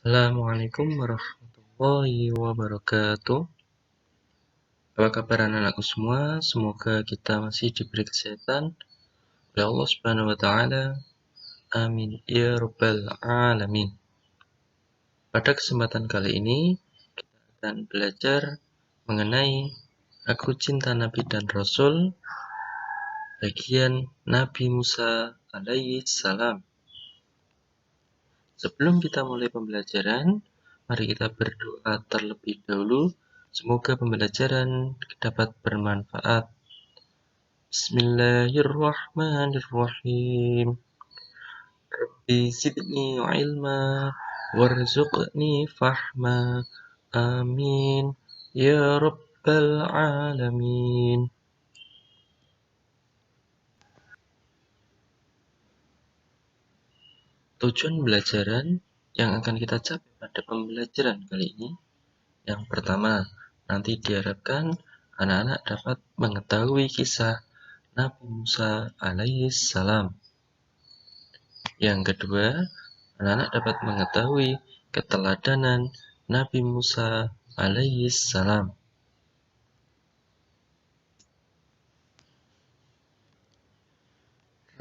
Assalamualaikum warahmatullahi wabarakatuh. Apa kabar anak-anakku semua? Semoga kita masih diberi kesehatan oleh Allah Subhanahu wa taala. Amin ya rabbal alamin. Pada kesempatan kali ini kita akan belajar mengenai Aku Cinta Nabi dan Rasul bagian Nabi Musa alaihi salam. Sebelum kita mulai pembelajaran, mari kita berdoa terlebih dahulu. Semoga pembelajaran dapat bermanfaat. Bismillahirrahmanirrahim. Rabbi zidni ilma warzuqni fahma. Amin ya rabbal alamin. Tujuan pembelajaran yang akan kita capai pada pembelajaran kali ini, yang pertama, nanti diharapkan anak-anak dapat mengetahui kisah Nabi Musa alaihi salam. Yang kedua, anak-anak dapat mengetahui keteladanan Nabi Musa alaihi salam.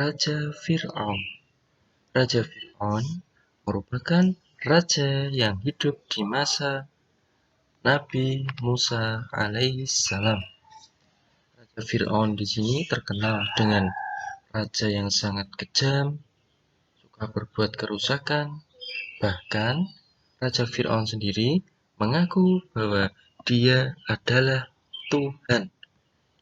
Raja Fir'aun. Raja Fir'aun merupakan raja yang hidup di masa Nabi Musa alaihi salam. Raja Fir'aun di sini terkenal dengan raja yang sangat kejam, suka berbuat kerusakan. Bahkan Raja Fir'aun sendiri mengaku bahwa dia adalah Tuhan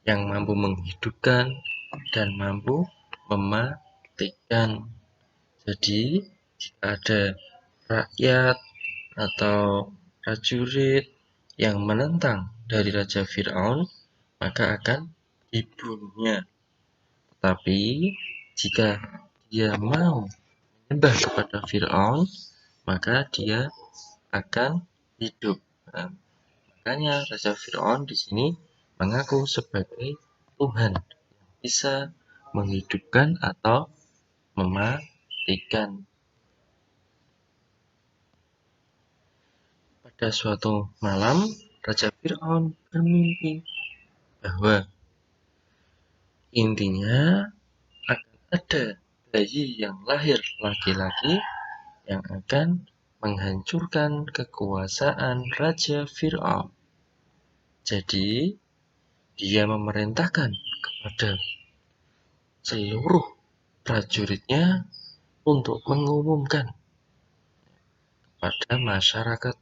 yang mampu menghidupkan dan mampu mematikan. Jadi, jika ada rakyat atau prajurit yang menentang dari Raja Fir'aun, maka akan dibunuhnya. Tetapi, jika dia mau menyembah kepada Fir'aun, maka dia akan hidup. Nah, makanya Raja Fir'aun di sini mengaku sebagai Tuhan yang bisa menghidupkan atau mematikan. Pada suatu malam, Raja Fir'aun bermimpi bahwa intinya akan ada bayi yang lahir laki-laki yang akan menghancurkan kekuasaan Raja Fir'aun. Jadi, dia memerintahkan kepada seluruh prajuritnya untuk mengumumkan kepada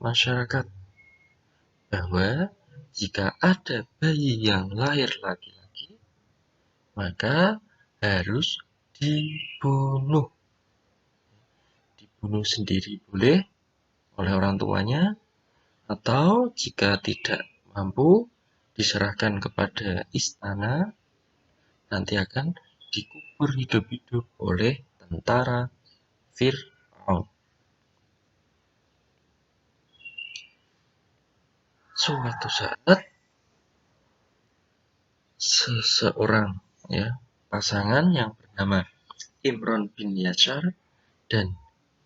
masyarakat bahwa jika ada bayi yang lahir laki-laki, maka harus dibunuh. Dibunuh sendiri boleh oleh orang tuanya, atau jika tidak mampu diserahkan kepada istana, nanti akan dikubur hidup-hidup oleh tentara Fir'aun. Suatu saat seseorang pasangan yang bernama Imron bin Yashar dan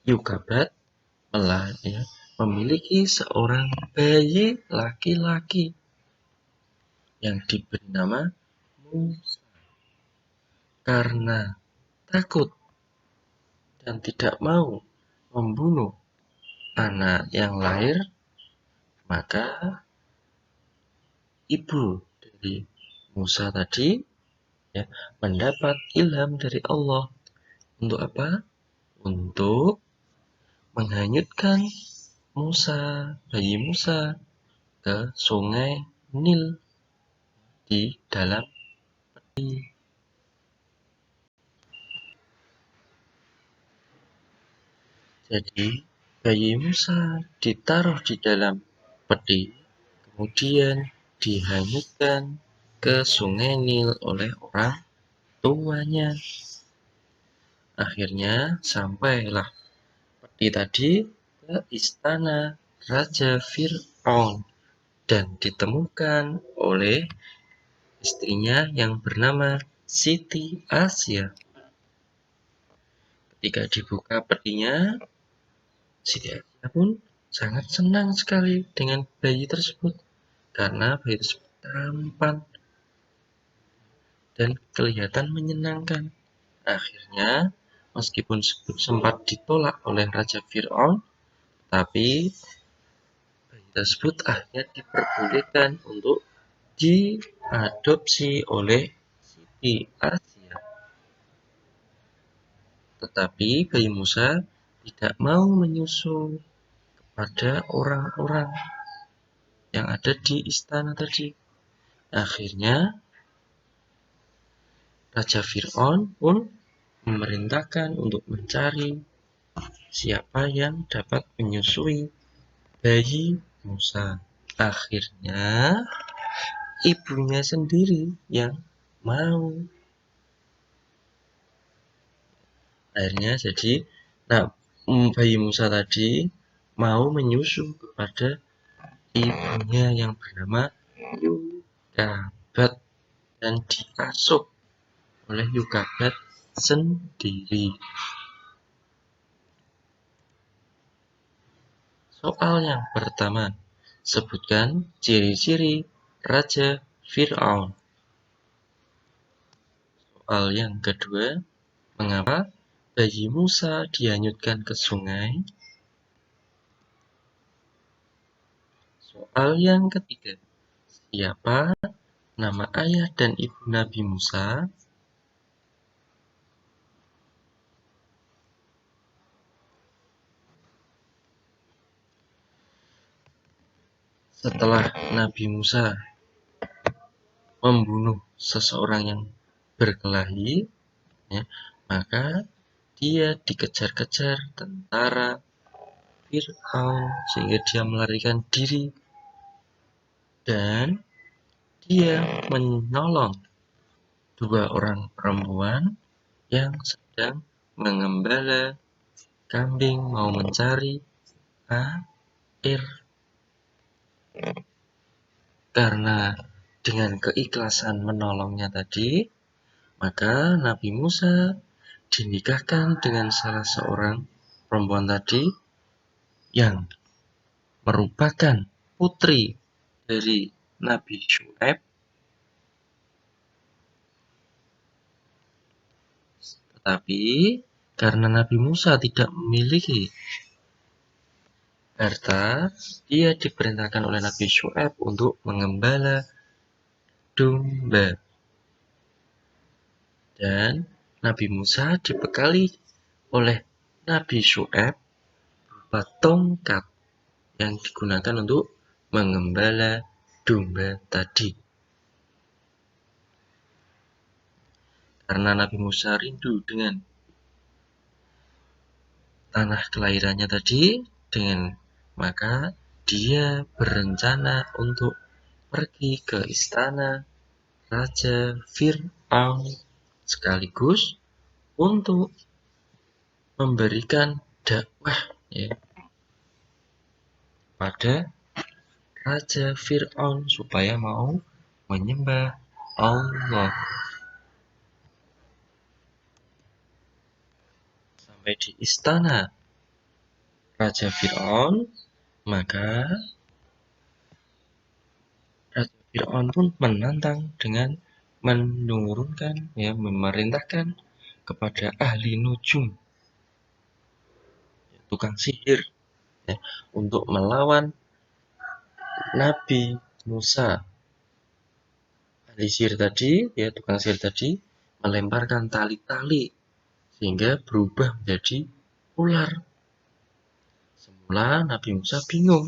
Yukabat memiliki seorang bayi laki-laki yang diberi nama Musa. Karena takut dan tidak mau membunuh anak yang lahir, maka ibu dari Musa tadi mendapat ilham dari Allah. Untuk apa? Untuk menghanyutkan bayi Musa ke sungai Nil di dalam peti. Jadi bayi Musa ditaruh di dalam peti, kemudian dihanyutkan ke sungai Nil oleh orang tuanya. Akhirnya sampailah peti tadi ke istana Raja Fir'aun dan ditemukan oleh istrinya yang bernama Siti Asia. Ketika dibuka petinya, Siti Asia Dia pun sangat senang sekali dengan bayi tersebut karena bayi tersebut tampan dan kelihatan menyenangkan. Akhirnya, meskipun sempat ditolak oleh Raja Fir'aun, tapi bayi tersebut akhirnya diperbolehkan untuk diadopsi oleh Siti Asia. Tetapi bayi Musa tidak mau menyusul kepada orang-orang yang ada di istana tadi. Akhirnya Raja Fir'aun pun memerintahkan untuk mencari siapa yang dapat menyusui bayi Musa. Akhirnya ibunya sendiri yang mau. Akhirnya jadi bayi Musa tadi mau menyusu kepada ibunya yang bernama Yukabat dan diasuh oleh Yukabat sendiri. Soal yang pertama, sebutkan ciri-ciri Raja Fir'aun. Soal yang kedua, mengapa bayi Musa dihanyutkan ke sungai? Soal yang ketiga, siapa nama ayah dan ibu Nabi Musa? Setelah Nabi Musa membunuh seseorang yang berkelahi, maka dia dikejar-kejar tentara Fir'aun sehingga dia melarikan diri dan dia menolong dua orang perempuan yang sedang mengembala kambing mau mencari air. Karena dengan keikhlasan menolongnya tadi, maka Nabi Musa dinikahkan dengan salah seorang perempuan tadi yang merupakan putri dari Nabi Syu'aib. Tetapi karena Nabi Musa tidak memiliki harta, dia diperintahkan oleh Nabi Syu'aib untuk mengembala domba. Dan Nabi Musa dibekali oleh Nabi Syu'aib berupa tongkat yang digunakan untuk mengembala domba tadi. Karena Nabi Musa rindu dengan tanah kelahirannya tadi, maka dia berencana untuk pergi ke istana Raja Fir'aun sekaligus untuk memberikan dakwah pada Raja Fir'aun supaya mau menyembah Allah. Sampai di istana Raja Fir'aun, maka Raja Fir'aun pun menantang dengan memerintahkan kepada ahli nujum, tukang sihir, untuk melawan Nabi Musa. Ahli sihir tadi, tukang sihir tadi melemparkan tali-tali sehingga berubah menjadi ular. Semula Nabi Musa bingung,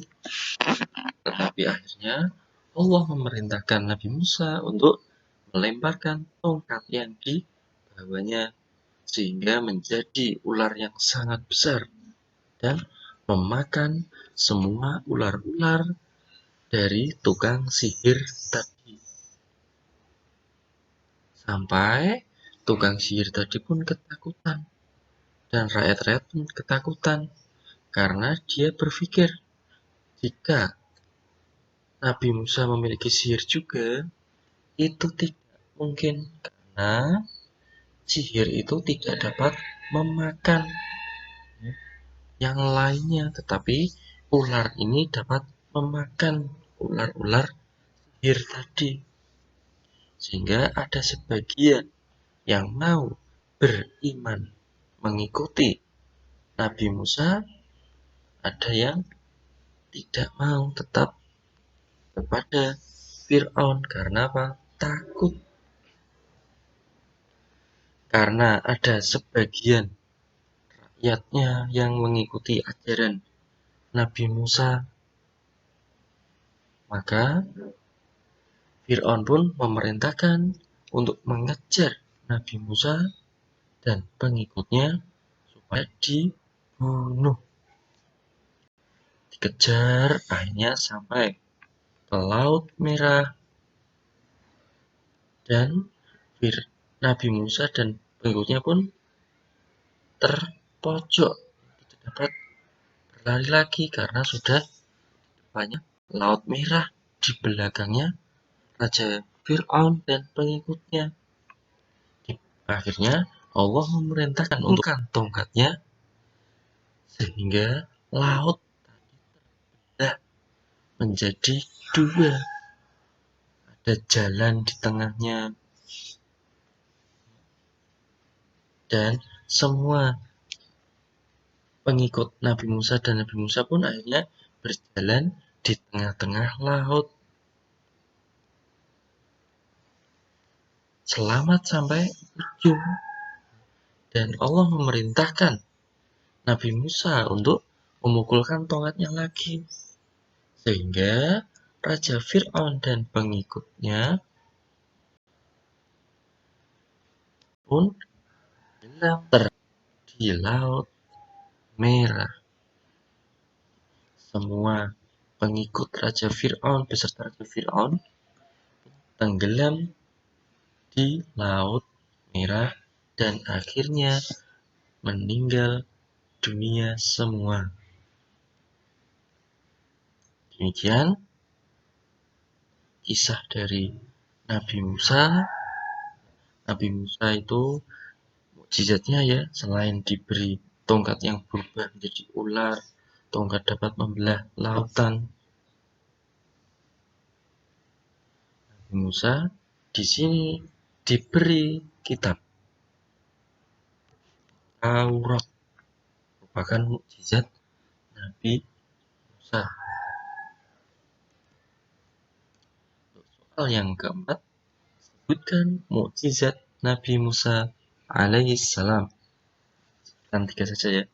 tetapi akhirnya Allah memerintahkan Nabi Musa untuk melemparkan tongkat yang dibawanya sehingga menjadi ular yang sangat besar dan memakan semua ular-ular dari tukang sihir tadi. Sampai tukang sihir tadi pun ketakutan dan rakyat-rakyat pun ketakutan karena dia berpikir jika Nabi Musa memiliki sihir juga, itu tidak mungkin karena sihir itu tidak dapat memakan yang lainnya, tetapi ular ini dapat memakan ular-ular sihir tadi. Sehingga ada sebagian yang mau beriman mengikuti Nabi Musa, ada yang tidak mau tetap kepada Fir'aun. Karena apa? Takut. Karena ada sebagian rakyatnya yang mengikuti ajaran Nabi Musa, maka Fir'aun pun memerintahkan untuk mengejar Nabi Musa dan pengikutnya supaya dibunuh. Dikejar, akhirnya sampai ke Laut Merah, dan Nabi Musa dan pengikutnya pun terpojok, tidak dapat berlari lagi karena sudah banyak Laut Merah, di belakangnya Raja Fir'aun dan pengikutnya. Akhirnya Allah memerintahkan untuk tongkatnya, sehingga laut terbelah menjadi dua. Ada jalan di tengahnya, dan semua pengikut Nabi Musa dan Nabi Musa pun akhirnya berjalan di tengah-tengah laut. Selamat sampai ujung. Dan Allah memerintahkan Nabi Musa untuk memukulkan tongkatnya lagi, sehingga Raja Fir'aun dan pengikutnya pun tenggelam di Laut Merah. Semua pengikut Raja Fir'aun beserta Raja Fir'aun tenggelam di Laut Merah dan akhirnya meninggal dunia semua. Demikian kisah dari Nabi Musa. Nabi Musa itu mukjizatnya ya, selain diberi tongkat yang berubah menjadi ular, tongkat dapat membelah lautan. Nabi Musa di sini diberi kitab Taurat, merupakan mukjizat Nabi Musa. Soal yang keempat, sebutkan mukjizat Nabi Musa alaihissalam. Dan 3 saja ya.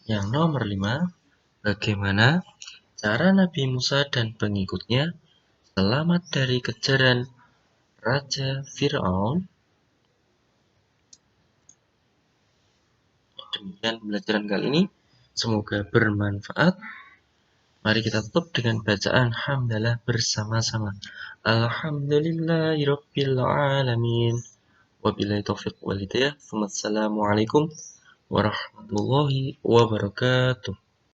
Yang nomor 5, bagaimana cara Nabi Musa dan pengikutnya selamat dari kejaran Raja Fir'aun? Demikian pembelajaran kali ini, semoga bermanfaat. Mari kita tutup dengan bacaan hamdalah bersama-sama. Alhamdulillahirabbil alamin. Wabillahi taufiq wal hidayah. Wassalamualaikum warahmatullahi wabarakatuh.